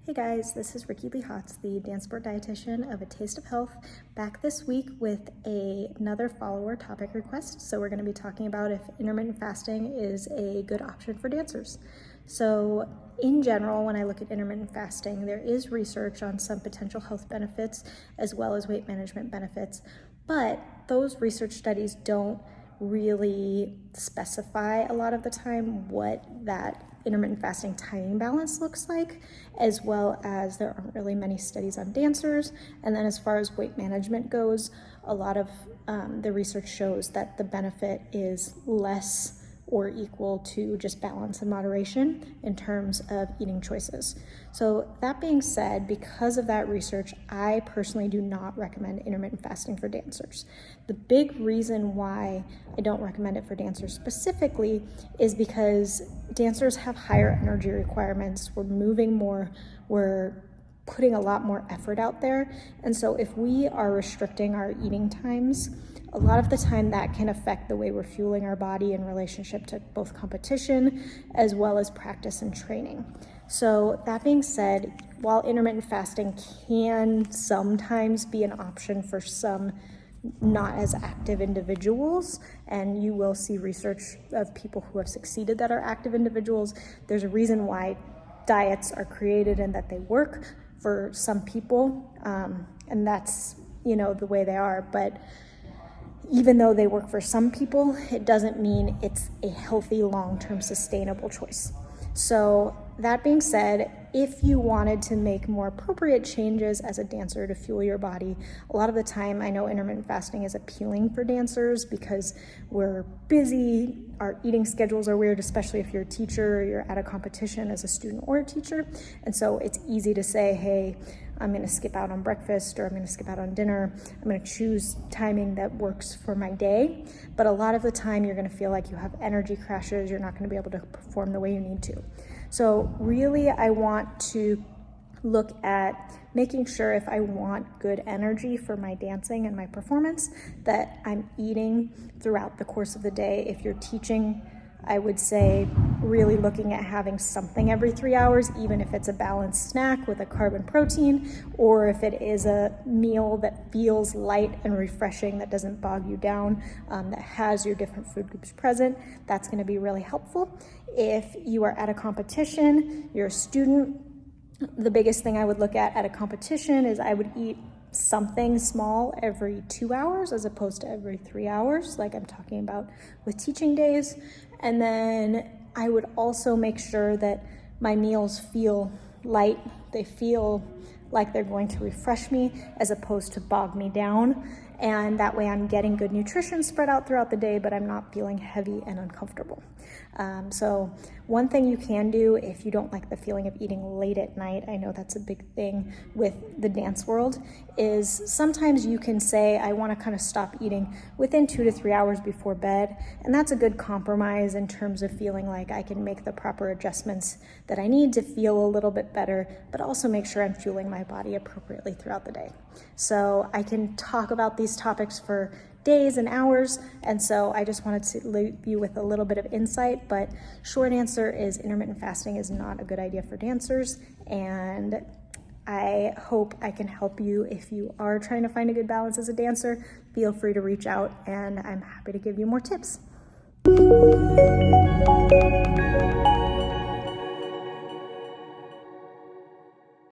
Hey guys, this is Ricci-Lee, the dance sport dietitian of A Taste of Health, back this week with another follower topic request. So we're going to be talking about if intermittent fasting is a good option for dancers. So in general, when I look at intermittent fasting, there is research on some potential health benefits as well as weight management benefits, but those research studies don't really specify a lot of the time what that intermittent fasting timing balance looks like, as well as there aren't really many studies on dancers. And then as far as weight management goes, a lot of the research shows that the benefit is less or equal to just balance and moderation in terms of eating choices. So that being said, because of that research, I personally do not recommend intermittent fasting for dancers. The big reason why I don't recommend it for dancers specifically is because dancers have higher energy requirements. We're moving more, we're putting a lot more effort out there. And so if we are restricting our eating times, a lot of the time that can affect the way we're fueling our body in relationship to both competition as well as practice and training. So that being said, while intermittent fasting can sometimes be an option for some not as active individuals, and you will see research of people who have succeeded that are active individuals, there's a reason why diets are created and that they work for some people, and that's, the way they are. But even though they work for some people, it doesn't mean it's a healthy, long-term, sustainable choice. So that being said, if you wanted to make more appropriate changes as a dancer to fuel your body, a lot of the time I know intermittent fasting is appealing for dancers because we're busy, our eating schedules are weird, especially if you're a teacher or you're at a competition as a student or a teacher. And so it's easy to say, hey, I'm going to skip out on breakfast or I'm going to skip out on dinner. I'm going to choose timing that works for my day. But a lot of the time you're going to feel like you have energy crashes. You're not going to be able to perform the way you need to. So really, I want to look at making sure if I want good energy for my dancing and my performance, that I'm eating throughout the course of the day. If you're teaching, I would say really looking at having something every 3 hours, even if it's a balanced snack with a carb and protein, or if it is a meal that feels light and refreshing, that doesn't bog you down, that has your different food groups present, that's going to be really helpful. If you are at a competition, you're a student, the biggest thing I would look at a competition is I would eat something small every 2 hours as opposed to every 3 hours, like I'm talking about with teaching days. And then I would also make sure that my meals feel light, they feel like they're going to refresh me as opposed to bog me down. And that way I'm getting good nutrition spread out throughout the day, but I'm not feeling heavy and uncomfortable. So one thing you can do if you don't like the feeling of eating late at night, I know that's a big thing with the dance world, is sometimes you can say, I want to kind of stop eating within 2 to 3 hours before bed. And that's a good compromise in terms of feeling like I can make the proper adjustments that I need to feel a little bit better, but also make sure I'm fueling my body appropriately throughout the day. So I can talk about these topics for days and hours, and so I just wanted to leave you with a little bit of insight, but short answer is intermittent fasting is not a good idea for dancers, and I hope I can help you. If you are trying to find a good balance as a dancer, feel free to reach out, and I'm happy to give you more tips.